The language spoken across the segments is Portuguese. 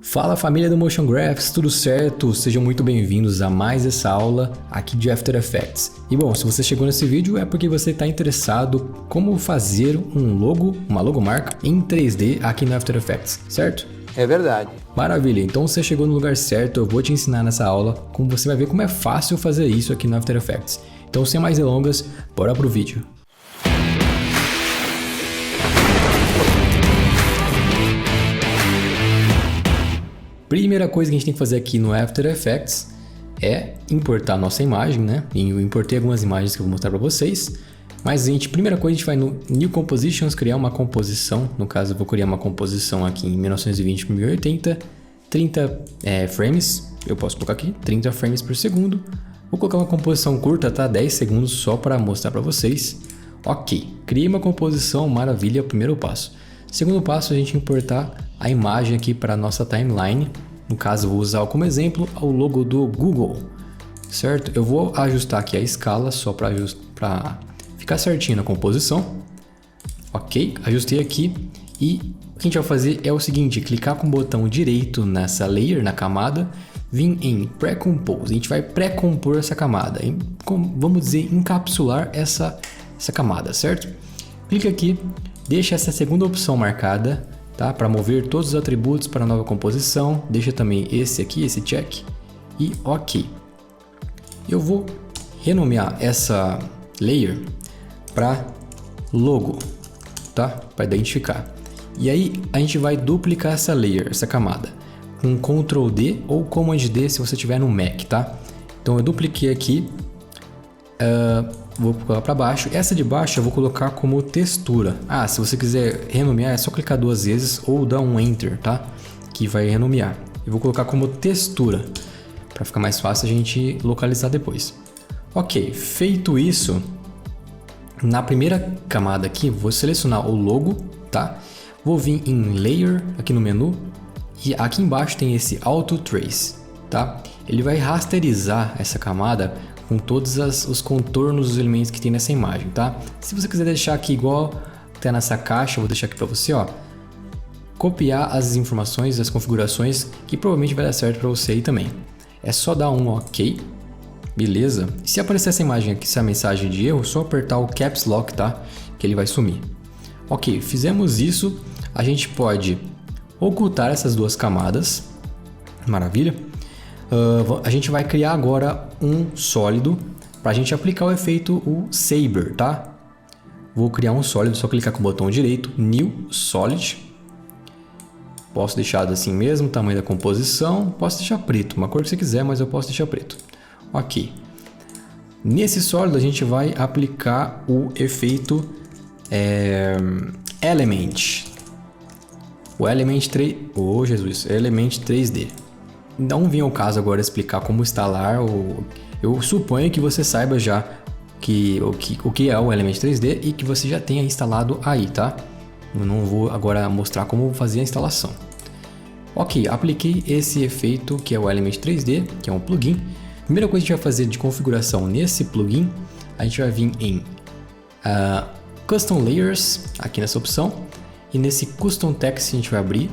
Fala família do Motion Graphics, tudo certo? Sejam muito bem-vindos a mais essa aula aqui de After Effects. E bom, se você chegou nesse vídeo é porque você está interessado como fazer um logo, uma logomarca em 3D aqui no After Effects, certo? É verdade. Maravilha, então você chegou no lugar certo, eu vou te ensinar nessa aula como você vai ver como é fácil fazer isso aqui no After Effects. Então sem mais delongas, bora pro vídeo. Primeira coisa que a gente tem que fazer aqui no After Effects é importar a nossa imagem, né? Eu importei algumas imagens que eu vou mostrar para vocês. Mas primeira coisa a gente vai no New Compositions, criar uma composição. No caso eu vou criar uma composição aqui em 1920 por 1080, 30 frames, eu posso colocar aqui, 30 frames por segundo. Vou colocar uma composição curta, tá? 10 segundos só para mostrar para vocês. Ok, criei uma composição, maravilha, primeiro passo. Segundo passo, a gente importar a imagem aqui para a nossa timeline. No caso, eu vou usar como exemplo o logo do Google, certo? Eu vou ajustar aqui a escala só para ficar certinho na composição. Ok, ajustei aqui. E o que a gente vai fazer é o seguinte, clicar com o botão direito nessa layer, na camada, vir em Pre-Compose. A gente vai pré-compor essa camada, vamos dizer, encapsular essa camada, certo? Clica aqui. Deixa essa segunda opção marcada, tá? Para mover todos os atributos para a nova composição. Deixa também esse aqui, esse check. E ok. Eu vou renomear essa layer para logo, tá? Para identificar. E aí a gente vai duplicar essa layer, essa camada, com Ctrl D ou Command D se você tiver no Mac, tá? Então eu dupliquei aqui. Vou colocar para baixo. Essa de baixo eu vou colocar como textura. Se você quiser renomear é só clicar duas vezes ou dar um Enter, tá? Que vai renomear. Eu vou colocar como textura para ficar mais fácil a gente localizar depois. Ok, feito isso, na primeira camada aqui vou selecionar o logo, tá? Vou vir em Layer aqui no menu e aqui embaixo tem esse Auto Trace, tá? Ele vai rasterizar essa camada com todos os contornos dos elementos que tem nessa imagem, tá? Se você quiser deixar aqui igual tá nessa caixa, eu vou deixar aqui para você, ó, copiar as informações, as configurações, que provavelmente vai dar certo para você aí também. É só dar um OK, beleza? E se aparecer essa imagem aqui, essa mensagem de erro, é só apertar o Caps Lock, tá? Que ele vai sumir. Ok, fizemos isso, a gente pode ocultar essas duas camadas, maravilha. A gente vai criar agora um sólido para a gente aplicar o efeito Saber, tá? Vou criar um sólido, só clicar com o botão direito, New Solid. Posso deixar assim mesmo, tamanho da composição. Posso deixar preto, uma cor que você quiser, mas eu posso deixar preto. Ok. Nesse sólido a gente vai aplicar o efeito Element. O Element 3... Oh, Jesus! Element 3D. Não vem ao caso agora explicar como instalar. Eu suponho que você saiba já o que é o Element 3D e que você já tenha instalado aí, tá? Eu não vou agora mostrar como fazer a instalação. Ok, apliquei esse efeito que é o Element 3D, que é um plugin. Primeira coisa que a gente vai fazer de configuração nesse plugin, a gente vai vir em Custom Layers, aqui nessa opção, e nesse Custom Text a gente vai abrir.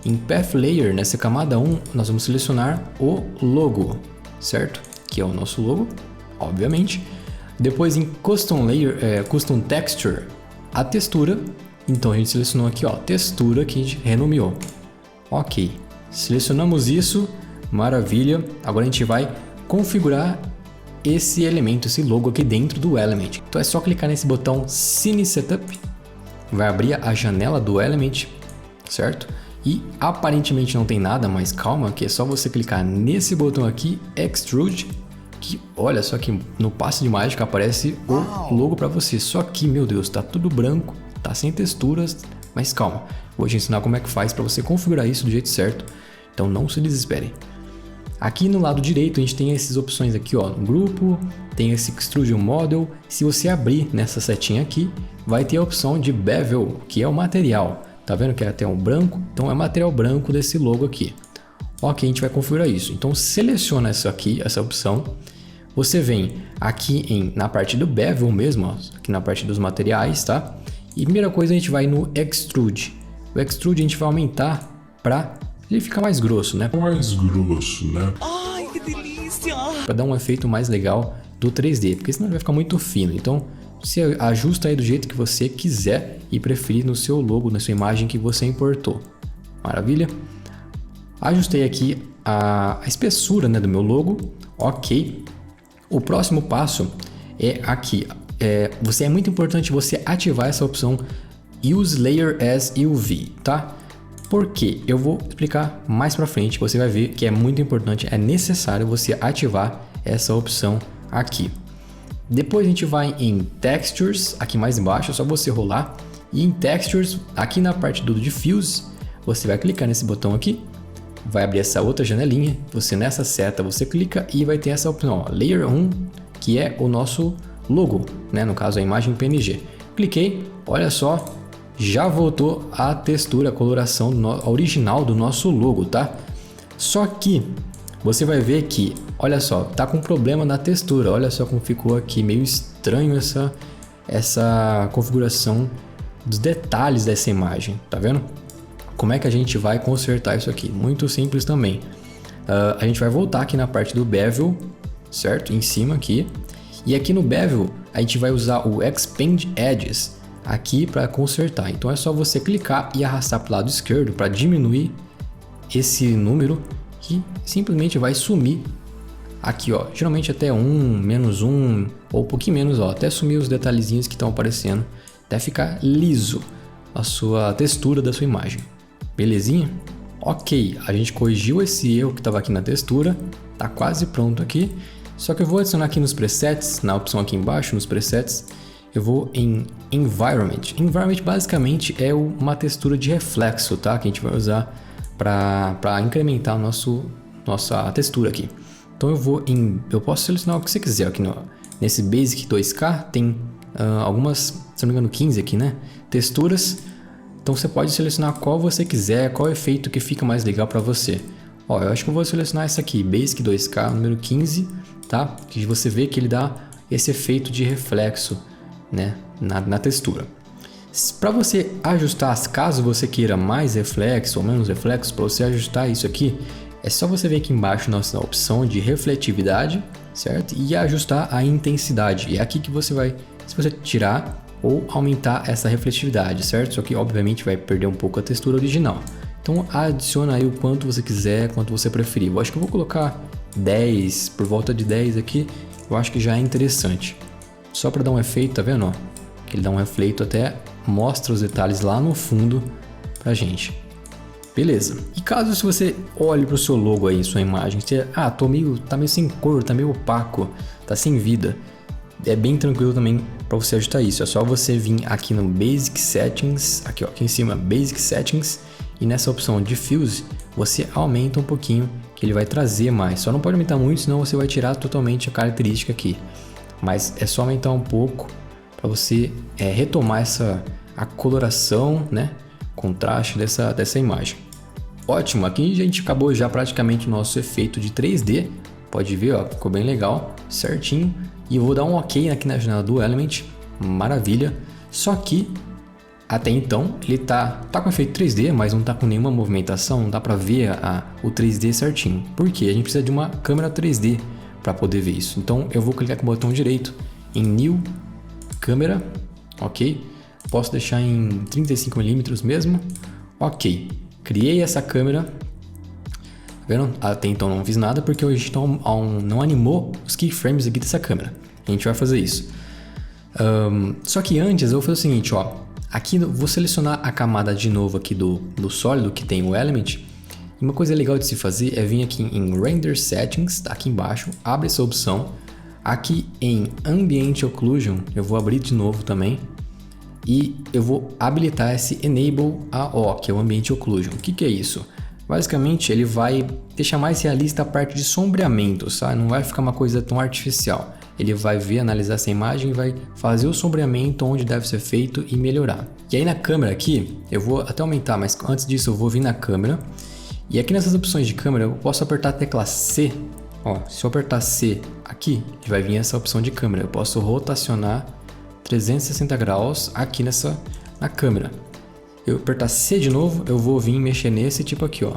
Em Path Layer, nessa camada 1, nós vamos selecionar o logo, certo? Que é o nosso logo, obviamente. Depois em Custom Layer, Custom Texture, a textura. Então a gente selecionou aqui, ó, textura que a gente renomeou. Ok, selecionamos isso, maravilha. Agora a gente vai configurar esse elemento, esse logo aqui dentro do Element. Então é só clicar nesse botão Scene Setup, vai abrir a janela do Element, certo? E aparentemente não tem nada, mas calma, que é só você clicar nesse botão aqui, Extrude, que olha só que no passe de mágica aparece o logo para você. Só que, meu Deus, tá tudo branco, tá sem texturas, mas calma, vou te ensinar como é que faz para você configurar isso do jeito certo, então não se desespere. Aqui no lado direito a gente tem essas opções aqui, ó, no grupo, tem esse Extrude Model. Se você abrir nessa setinha aqui, vai ter a opção de Bevel, que é o material. Tá vendo que é até um branco? Então é material branco desse logo aqui. Ok, a gente vai configurar isso. Então seleciona isso aqui, essa opção. Você vem aqui na parte do Bevel mesmo, ó, aqui na parte dos materiais, tá? E primeira coisa a gente vai no Extrude. O Extrude a gente vai aumentar para ele fica mais grosso, né? Ai, que delícia! Para dar um efeito mais legal do 3D, porque senão ele vai ficar muito fino. Então, você ajusta aí do jeito que você quiser e preferir no seu logo, na sua imagem que você importou. Maravilha? Ajustei aqui a espessura, né, do meu logo. Ok. O próximo passo é aqui. É muito importante você ativar essa opção Use Layer as UV, tá? Por quê? Eu vou explicar mais pra frente. Você vai ver que é muito importante, é necessário você ativar essa opção aqui. Depois a gente vai em Textures, aqui mais embaixo, é só você rolar. E em Textures, aqui na parte do Diffuse, você vai clicar nesse botão aqui. Vai abrir essa outra janelinha, você nessa seta você clica e vai ter essa opção, ó, Layer 1, que é o nosso logo, né? No caso a imagem PNG. Cliquei, olha só, já voltou a textura, a coloração original do nosso logo, tá? Só que você vai ver que, olha só, tá com problema na textura, olha só como ficou aqui, meio estranho essa configuração dos detalhes dessa imagem, tá vendo? Como é que a gente vai consertar isso aqui? Muito simples também. A gente vai voltar aqui na parte do Bevel, certo? Em cima aqui. E aqui no Bevel, a gente vai usar o Expand Edges aqui para consertar. Então é só você clicar e arrastar para o lado esquerdo para diminuir esse número que simplesmente vai sumir aqui, ó. Geralmente até 1, menos 1 ou um pouquinho menos, ó. Até sumir os detalhezinhos que estão aparecendo. Até ficar liso a sua textura da sua imagem. Belezinha? Ok, a gente corrigiu esse erro que estava aqui na textura, tá quase pronto aqui. Só que eu vou adicionar aqui nos presets, na opção aqui embaixo, nos presets, eu vou em Environment. Environment basicamente é uma textura de reflexo, tá? Que a gente vai usar para incrementar nossa textura aqui. Então eu posso selecionar o que você quiser aqui nesse Basic 2K, tem algumas, se não me engano 15 aqui, né? Texturas. Então você pode selecionar qual você quiser, qual efeito que fica mais legal para você. Ó, eu acho que eu vou selecionar essa aqui, Basic 2K número 15, tá? Que você vê que ele dá esse efeito de reflexo, né, na textura. Para você ajustar, caso você queira mais reflexo ou menos reflexo, para você ajustar isso aqui, é só você vir aqui embaixo na opção de refletividade, certo? E ajustar a intensidade. É aqui que você vai, se você tirar ou aumentar essa refletividade, certo? Só que obviamente vai perder um pouco a textura original. Então adiciona aí o quanto você quiser, quanto você preferir. Eu acho que eu vou colocar 10, por volta de 10 aqui, eu acho que já é interessante. Só para dar um efeito, tá vendo? Ó? Ele dá um refleito, até mostra os detalhes lá no fundo pra gente. Beleza. E caso se você olhe pro seu logo aí, sua imagem, você, tá meio sem cor, tá meio opaco, tá sem vida. É bem tranquilo também para você ajustar isso. É só você vir aqui no Basic Settings, aqui em cima, Basic Settings, e nessa opção Diffuse, você aumenta um pouquinho, que ele vai trazer mais. Só não pode aumentar muito, senão você vai tirar totalmente a característica aqui. Mas é só aumentar um pouco para você retomar a coloração, né? Contraste dessa imagem. Ótimo, aqui a gente acabou já praticamente o nosso efeito de 3D. Pode ver, ó, ficou bem legal, certinho. E eu vou dar um OK aqui na janela do Element, maravilha. Só que até então ele tá com efeito 3D, mas não tá com nenhuma movimentação, não dá para ver o 3D certinho. Por quê? A gente precisa de uma câmera 3D para poder ver isso. Então eu vou clicar com o botão direito em New Câmera, ok? Posso deixar em 35mm mesmo, ok. Criei essa câmera, tá vendo? Até então não fiz nada porque a gente não animou os keyframes aqui dessa câmera. A gente vai fazer isso. Só que antes eu vou fazer o seguinte, ó. Aqui eu vou selecionar a camada de novo aqui do sólido que tem o Element. E uma coisa legal de se fazer é vir aqui em Render Settings, tá aqui embaixo, abre essa opção. Aqui em Ambient Occlusion, eu vou abrir de novo também. E eu vou habilitar esse Enable AO, que é o Ambient Occlusion. O que é isso? Basicamente, ele vai deixar mais realista a parte de sombreamento, sabe? Não vai ficar uma coisa tão artificial. Ele vai ver, analisar essa imagem e vai fazer o sombreamento onde deve ser feito e melhorar. E aí na câmera aqui, eu vou até aumentar, mas antes disso eu vou vir na câmera. E aqui nessas opções de câmera, eu posso apertar a tecla C. Ó, se eu apertar C aqui, vai vir essa opção de câmera. Eu posso rotacionar 360 graus aqui na câmera. Eu apertar C de novo, eu vou vir mexer nesse tipo aqui, ó.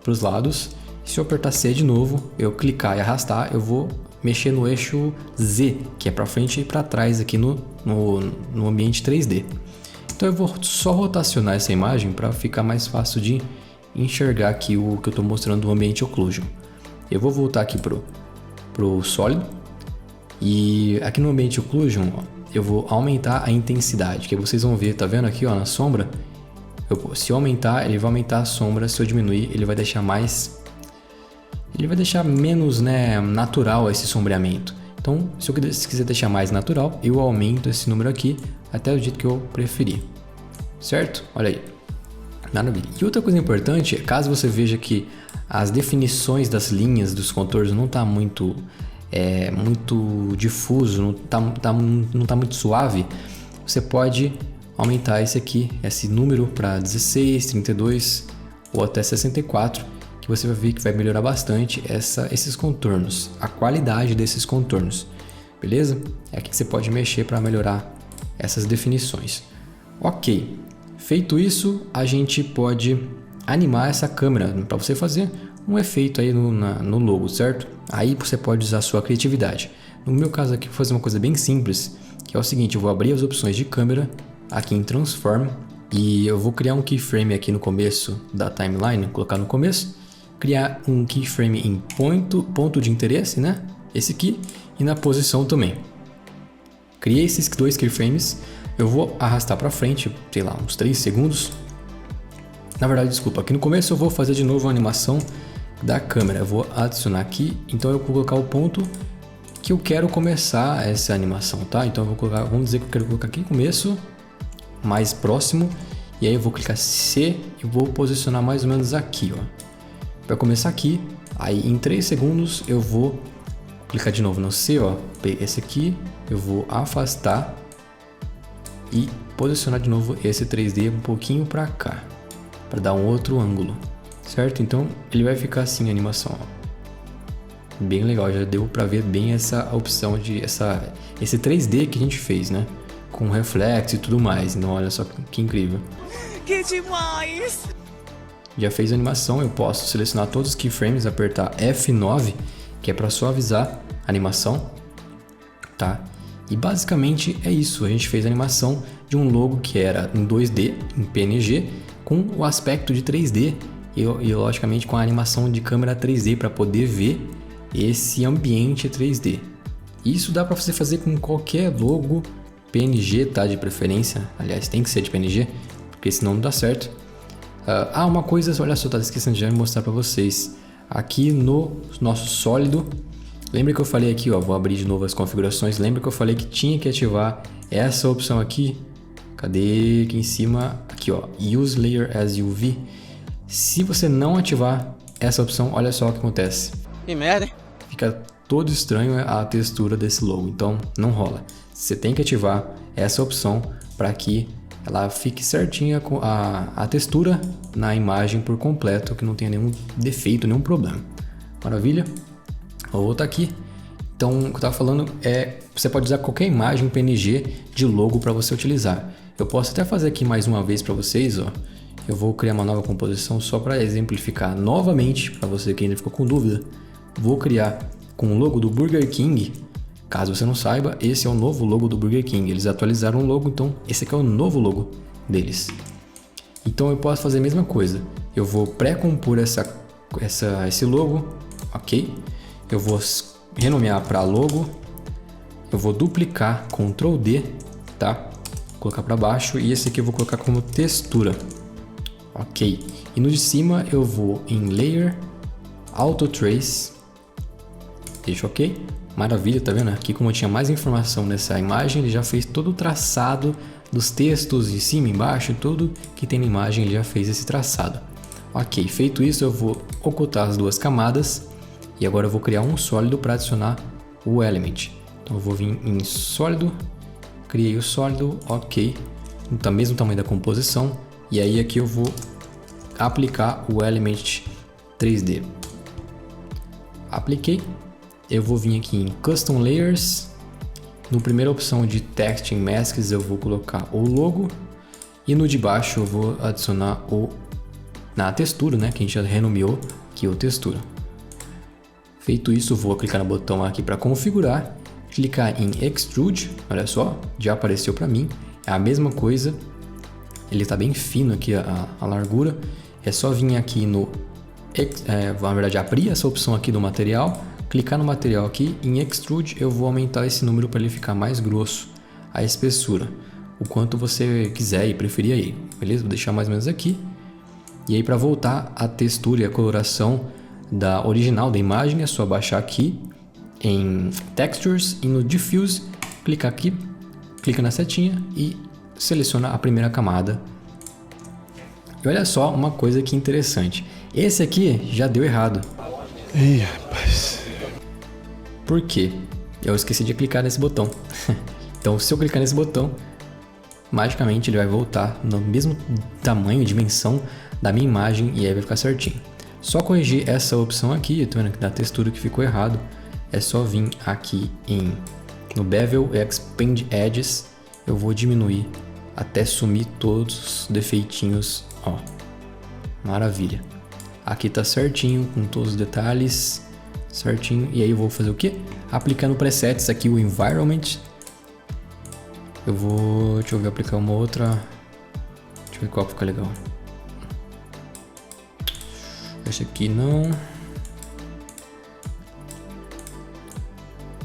para os lados. Se eu apertar C de novo, eu clicar e arrastar, eu vou mexer no eixo Z, que é para frente e para trás aqui no ambiente 3D. Então eu vou só rotacionar essa imagem para ficar mais fácil de enxergar aqui o que eu estou mostrando do ambiente Occlusion. Eu vou voltar aqui pro sólido e aqui no ambiente Occlusion, ó, eu vou aumentar a intensidade, que vocês vão ver, tá vendo aqui, ó, na sombra? Se eu aumentar, ele vai aumentar a sombra. Se eu diminuir, ele vai deixar menos, né, natural esse sombreamento. Então, se quiser deixar mais natural, eu aumento esse número aqui até o jeito que eu preferir. Certo? Olha aí. Maravilha. E outra coisa importante, caso você veja que as definições das linhas dos contornos não tá muito difuso, não tá muito suave, você pode aumentar esse número para 16, 32 ou até 64, que você vai ver que vai melhorar bastante esses contornos, a qualidade desses contornos, beleza? É aqui que você pode mexer para melhorar essas definições. Ok, feito isso, a gente pode animar essa câmera para você fazer um efeito aí no logo, certo? Aí você pode usar a sua criatividade. No meu caso aqui, vou fazer uma coisa bem simples, que é o seguinte: eu vou abrir as opções de câmera aqui em Transform e eu vou criar um keyframe aqui no começo da timeline, colocar no começo, criar um keyframe em ponto de interesse, né? Esse aqui, e na posição também. Criei esses dois keyframes, eu vou arrastar para frente, sei lá, uns 3 segundos. Na verdade, desculpa, aqui no começo eu vou fazer de novo a animação da câmera. Eu vou adicionar aqui, então eu vou colocar o ponto que eu quero começar essa animação, tá? Então eu vou colocar, vamos dizer que eu quero colocar aqui no começo, mais próximo, e aí eu vou clicar C e vou posicionar mais ou menos aqui, ó. Vai começar aqui, aí em 3 segundos eu vou clicar de novo no C, ó, esse aqui, eu vou afastar e posicionar de novo esse 3D um pouquinho para cá, para dar um outro ângulo, certo? Então ele vai ficar assim a animação, ó. Bem legal, já deu para ver bem essa opção de esse 3D que a gente fez, né? Com reflexo e tudo mais. Então olha só que incrível. Que demais! Já fez a animação, eu posso selecionar todos os keyframes, apertar F9, que é para suavizar a animação, tá? E basicamente é isso, a gente fez a animação de um logo que era em 2D, em PNG, com o aspecto de 3D e logicamente com a animação de câmera 3D para poder ver esse ambiente 3D. Isso dá para você fazer com qualquer logo PNG, tá? De preferência, aliás, tem que ser de PNG, porque senão não dá certo. Uma coisa, olha só, tá esquecendo de mostrar para vocês. Aqui no nosso sólido, lembra que eu falei aqui, ó, vou abrir de novo as configurações. Lembra que eu falei que tinha que ativar essa opção aqui? Cadê? Aqui em cima, aqui ó, Use Layer as UV. Se você não ativar essa opção, olha só o que acontece. Que merda, hein? Fica todo estranho a textura desse logo, então não rola. Você tem que ativar essa opção para que ela fique certinha com a textura na imagem por completo, que não tenha nenhum defeito, nenhum problema. Maravilha? Vou voltar aqui. Então, o que eu estava falando é, você pode usar qualquer imagem PNG de logo para você utilizar. Eu posso até fazer aqui mais uma vez para vocês, ó. Eu vou criar uma nova composição só para exemplificar novamente, para você que ainda ficou com dúvida. Vou criar com o logo do Burger King. Caso você não saiba, esse é o novo logo do Burger King. Eles atualizaram o logo, então esse aqui é o novo logo deles. Então eu posso fazer a mesma coisa. Eu vou pré-compor esse logo, ok? Eu vou renomear para logo. Eu vou duplicar, Ctrl D, tá? Colocar para baixo e esse aqui eu vou colocar como textura, ok? E no de cima eu vou em Layer, Auto Trace, deixa ok? Maravilha, tá vendo? Aqui como eu tinha mais informação nessa imagem, ele já fez todo o traçado dos textos de cima e embaixo, tudo que tem na imagem ele já fez esse traçado. Ok, feito isso eu vou ocultar as duas camadas e agora eu vou criar um sólido para adicionar o element. Então eu vou vir em sólido, criei o sólido, ok, no mesmo tamanho da composição e aí aqui eu vou aplicar o element 3D. Apliquei. Eu vou vir aqui em Custom Layers, no primeira opção de Text and Masks eu vou colocar o logo e no de baixo eu vou adicionar o na textura, né? Que a gente já renomeou aqui o textura. Feito isso, vou clicar no botão aqui para configurar, clicar em Extrude, olha só, já apareceu para mim, é a mesma coisa, ele está bem fino aqui a largura, é só vir aqui no, na verdade abrir essa opção aqui do material, clicar no material aqui, em Extrude eu vou aumentar esse número para ele ficar mais grosso, a espessura, o quanto você quiser e preferir aí, beleza? Vou deixar mais ou menos aqui, e aí para voltar a textura e a coloração da original da imagem, é só baixar aqui em Textures e no Diffuse, clicar aqui, clica na setinha e seleciona a primeira camada. E olha só uma coisa que interessante, esse aqui já deu errado. Ih, rapaz. Por quê? Eu esqueci de clicar nesse botão. Então se eu clicar nesse botão, magicamente ele vai voltar no mesmo tamanho e dimensão da minha imagem e aí vai ficar certinho. Só corrigir essa opção aqui, eu tô vendo que da textura que ficou errado, é só vir aqui no Bevel Expand Edges, eu vou diminuir até sumir todos os defeitinhos, ó, maravilha. Aqui tá certinho, com todos os detalhes, certinho, e aí eu vou fazer o que? Aplicar no presets aqui o Environment, deixa eu ver, aplicar uma outra, deixa eu ver qual fica legal. Esse aqui não.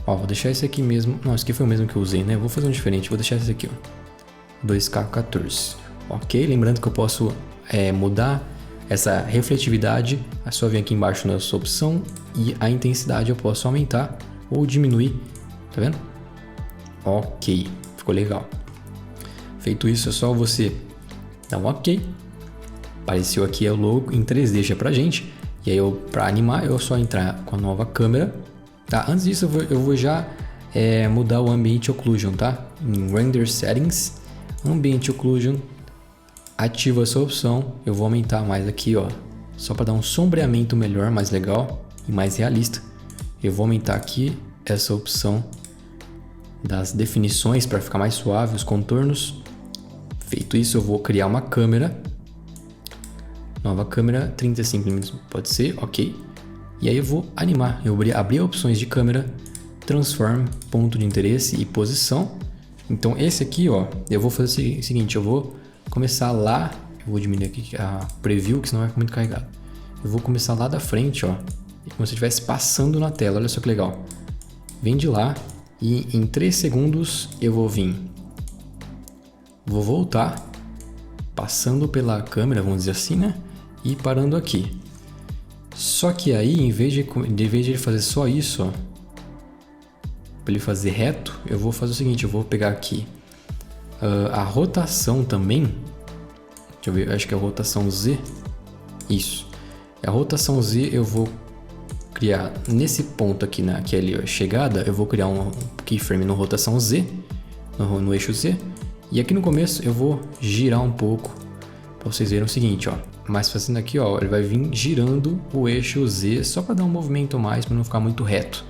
Ó, vou deixar esse aqui mesmo. Não, esse aqui foi o mesmo que eu usei, né? Vou fazer um diferente. Vou deixar esse aqui, ó. 2K14. Ok? Lembrando que eu posso mudar essa refletividade. É só vir aqui embaixo nessa opção. E a intensidade eu posso aumentar ou diminuir. Tá vendo? Ok. Ficou legal. Feito isso, é só você dar um ok. Apareceu aqui o logo em 3D deixa pra gente. E aí para animar eu só entrar com a nova câmera. Tá? Antes disso eu vou já mudar o Ambient Occlusion, tá? Em Render Settings, Ambient Occlusion, ativa essa opção. Eu vou aumentar mais aqui, ó, só para dar um sombreamento melhor, mais legal e mais realista. Eu vou aumentar aqui essa opção das definições para ficar mais suave os contornos. Feito isso, eu vou criar uma câmera. Nova câmera, 35mm pode ser, ok. E aí eu vou animar, eu abrir opções de câmera, transform, ponto de interesse e posição. Então esse aqui, ó, eu vou fazer o seguinte, eu vou começar lá, eu vou diminuir aqui a preview, que senão vai ficar muito carregado. Eu vou começar lá da frente, ó, como se eu estivesse passando na tela, olha só que legal. Vem de lá e em 3 segundos eu vou vir, vou voltar, passando pela câmera, vamos dizer assim, né? E parando aqui. Só que aí, em vez de ele fazer só isso, ó, para ele fazer reto, eu vou fazer o seguinte, eu vou pegar aqui a rotação também. Deixa eu ver, acho que é a rotação Z. Isso. A rotação Z eu vou criar nesse ponto aqui, que é ali a chegada, eu vou criar um keyframe no rotação Z, no eixo Z. E aqui no começo eu vou girar um pouco, para vocês verem o seguinte, ó. Mas fazendo aqui, ó, ele vai vir girando o eixo Z só para dar um movimento mais, para não ficar muito reto.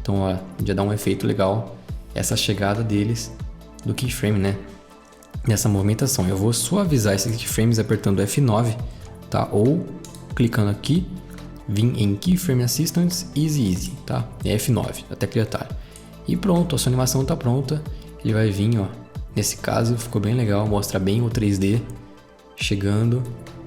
Então, ó, já dá um efeito legal essa chegada deles do keyframe, né? Nessa movimentação. Eu vou suavizar esses keyframes apertando F9, tá? Ou clicando aqui, vim em Keyframe Assistance, Easy, tá? É F9, até criar atalho. E pronto, a sua animação tá pronta. Ele vai vir, ó. Nesse caso, ficou bem legal, mostra bem o 3D chegando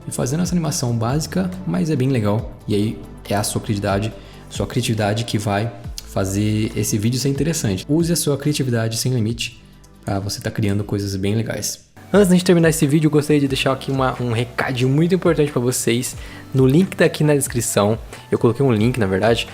e fazendo essa animação básica, mas é bem legal. E aí é a sua criatividade que vai fazer esse vídeo ser interessante. Use a sua criatividade sem limite para você estar criando coisas bem legais. Antes de terminar esse vídeo, eu gostaria de deixar aqui um recadinho muito importante para vocês. No link daqui na descrição, eu coloquei um link, na verdade,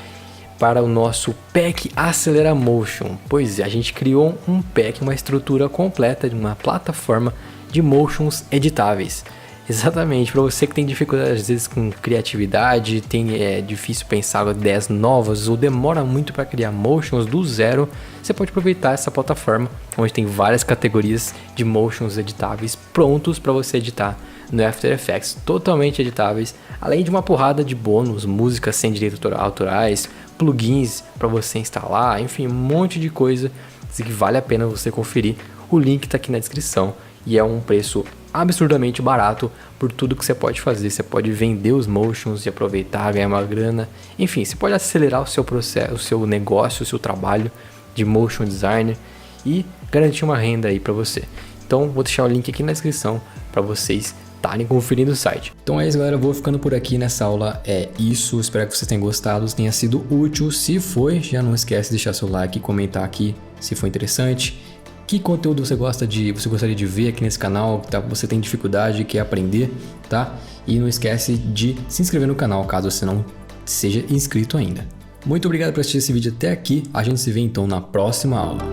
para o nosso pack Acelera Motion. Pois é, a gente criou um pack, uma estrutura completa de uma plataforma de motions editáveis. Exatamente, para você que tem dificuldade às vezes com criatividade, é difícil pensar ideias novas ou demora muito para criar motions do zero, você pode aproveitar essa plataforma onde tem várias categorias de motions editáveis prontos para você editar no After Effects, totalmente editáveis, além de uma porrada de bônus, músicas sem direitos autorais, plugins para você instalar, enfim, um monte de coisa que vale a pena você conferir. O link está aqui na descrição e é um preço absurdamente barato por tudo que você pode fazer. Você pode vender os motions e aproveitar, ganhar uma grana. Enfim, você pode acelerar o seu processo, o seu negócio, o seu trabalho de motion designer e garantir uma renda aí para você. Então vou deixar o link aqui na descrição para vocês estarem conferindo o site. Então é isso, galera, eu vou ficando por aqui nessa aula. É isso, espero que vocês tenham gostado, tenha sido útil. Se foi, já não esquece de deixar seu like e comentar aqui se foi interessante. Que conteúdo você gostaria de ver aqui nesse canal, tá? Você tem dificuldade, quer aprender, tá? E não esquece de se inscrever no canal, caso você não seja inscrito ainda. Muito obrigado por assistir esse vídeo até aqui, a gente se vê então na próxima aula.